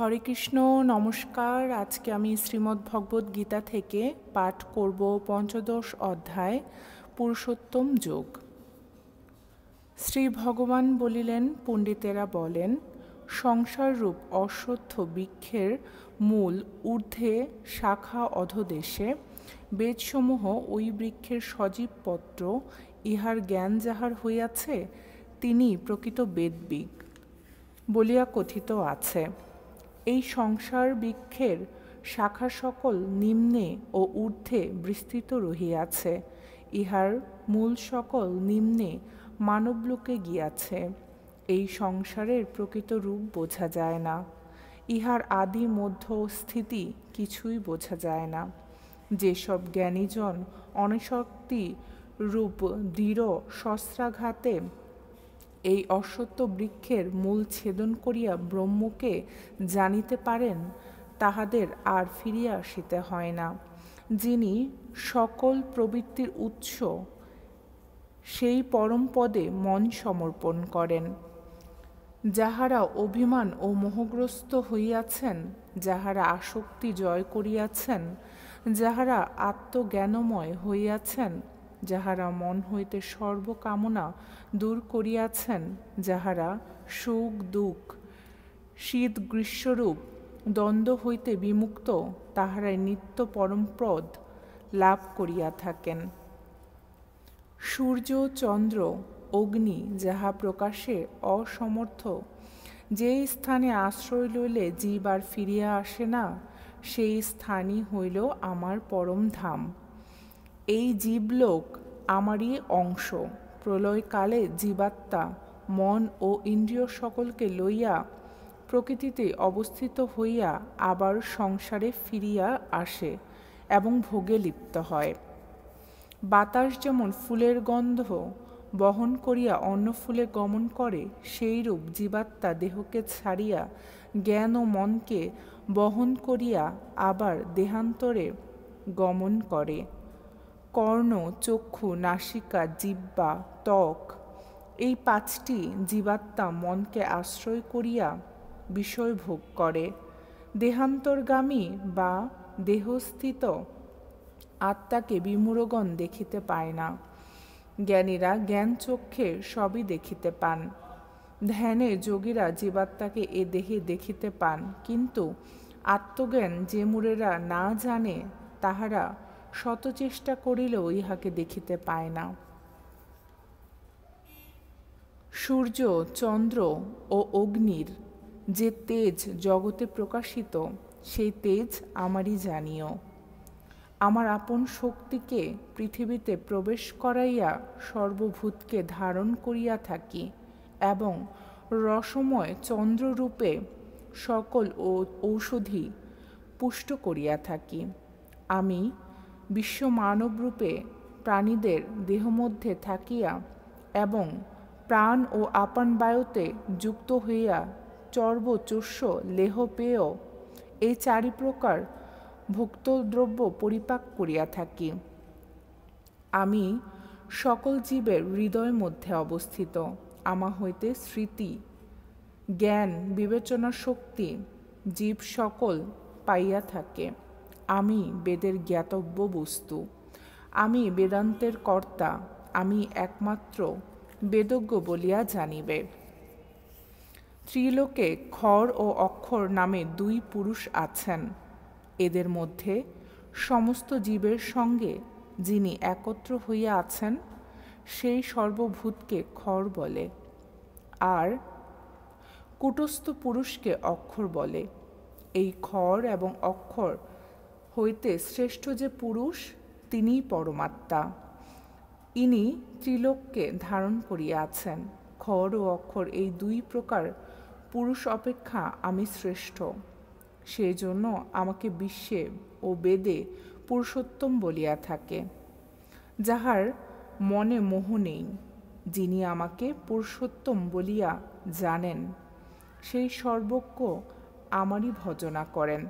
হরে কৃষ্ণ, নমস্কার। আজকে আমি শ্রীমদ্ ভগবদ্ গীতা থেকে পাঠ করব পঞ্চদশ অধ্যায় পুরুষোত্তম যোগ। শ্রী ভগবান বলিলেন, পণ্ডিতেরা বলেন, সংসাররূপ অশ্বত্থ বৃক্ষের মূল ঊর্ধ্বে শাখা অধোদেশে বেদসমূহ ওই বৃক্ষের সজীব পত্র, ইহার জ্ঞান যাহার হইয়াছে তিনি প্রকৃত বেদবিজ্ঞ বলিয়া কথিত আছে। এই সংসার বৃক্ষের শাখা সকল নিম্নে ও ঊর্ধ্বে বিস্তৃত রহিয়াছে, ইহার মূল সকল নিম্নে মানবলোকে গিয়াছে। এই সংসারের প্রকৃত রূপ বোঝা যায় না, ইহার আদি মধ্য স্থিতি কিছুই বোঝা যায় না। যেসব জ্ঞানীজন অনাসক্তি রূপ দৃঢ় শস্ত্রাঘাতে এই অশ্বত্থ বৃক্ষের মূল ছেদন করিয়া ব্রহ্মকে জানিতে পারেন, তাহাদের আর ফিরিয়া আসিতে হয় না। যিনি সকল প্রবৃত্তির উৎস, সেই পরম পদে মন সমর্পণ করেন। যাহারা অভিমান ও মোহগ্রস্ত হইয়াছেন, যাহারা আসক্তি জয় করিয়াছেন, যাহারা আত্মজ্ঞানময় হইয়াছেন, যাহারা মন হইতে সর্বকামনা দূর করিয়াছেন, যাহারা সুখ দুঃখ শীত গ্রীষ্মরূপ দ্বন্দ্ব হইতে বিমুক্ত, তাহারাই নিত্য পরমপদ লাভ করিয়া থাকেন। সূর্য চন্দ্র অগ্নি যাহা প্রকাশে অসমর্থ, যেই স্থানে আশ্রয় লইলে জীব আর ফিরিয়া আসে না, সেই স্থানই হইল আমার পরম ধাম। এই জীবলোক আমারই অংশ। প্রলয়কালে জীবাত্মা মন ও ইন্দ্রিয় সকলকে লইয়া প্রকৃতিতে অবস্থিত হইয়া আবার সংসারে ফিরিয়া আসে এবং ভোগে লিপ্ত হয়। বাতাস যেমন ফুলের গন্ধ বহন করিয়া অন্য ফুলে গমন করে, সেইরূপ জীবাত্মা দেহকে ছাড়িয়া জ্ঞান ও মনকে বহন করিয়া আবার দেহান্তরে গমন করে। কর্ণ, চক্ষু, নাসিকা, জিহ্বা, ত্বক এই পাঁচটি জীবাত্মা মনকে আশ্রয় করিয়া বিষয় ভোগ করে। দেহান্তর্গামী বা দেহস্থিত আত্মাকে বিমূঢ়গণ দেখিতে পায় না। জ্ঞানীরা জ্ঞান চক্ষে সবই দেখিতে পান। ধ্যানে যোগীরা জীবাত্মাকে এ দেহে দেখিতে পান, কিন্তু আত্মজ্ঞান যে মূঢ়েরা না জানে, তাহারা শত চেষ্টা করিলেও ইহাকে দেখিতে পায় না। সূর্য, চন্দ্র ও অগ্নির যে তেজ জগতে প্রকাশিত, সেই তেজ আমারই জানিও। আমার আপন শক্তিকে পৃথিবীতে প্রবেশ করাইয়া সর্বভূতকে ধারণ করিয়া থাকি এবং রসময় চন্দ্ররূপে সকল ঔষধি পুষ্ট করিয়া থাকি। আমি বিশ্বমানবরূপে প্রাণীদের দেহমধ্যে থাকিয়া এবং প্রাণ ও আপান বায়ুতে যুক্ত হইয়া চর্বচোষ্য লেহপেয় এই চারি প্রকার ভোক্তদ্রব্য পরিপাক করিয়া থাকি। আমি সকল জীবের হৃদয় মধ্যে অবস্থিত। আমা হইতে স্মৃতি, জ্ঞান, বিবেচনা শক্তি জীব সকল পাইয়া থাকে। আমি বেদের জ্ঞাতব্য বস্তু, আমি বেদান্তের কর্তা, আমি একমাত্র বেদজ্ঞ বলিয়া জানিবে। ত্রিলোকে ক্ষর ও অক্ষর নামে দুই পুরুষ আছেন। এদের মধ্যে সমস্ত জীবের সঙ্গে যিনি একত্র হইয়া আছেন, সেই সর্বভূতকে ক্ষর বলে, আর কূটস্থ পুরুষকে অক্ষর বলে। এই ক্ষর এবং অক্ষর হইতে শ্রেষ্ঠ যে পুরুষ, তিনিই পরমাত্মা। ইনি ত্রিলোককে ধারণ করিয়া আছেন। ক্ষর ও অক্ষর এই দুই প্রকার পুরুষ অপেক্ষা আমি শ্রেষ্ঠ। সেই জন্য আমাকে বিশ্বে ও বেদে পুরুষোত্তম বলিয়া থাকে। যাহার মনে মোহ নেই, যিনি আমাকে পুরুষোত্তম বলিয়া জানেন, সেই সর্বজ্ঞ আমারই ভজনা করেন।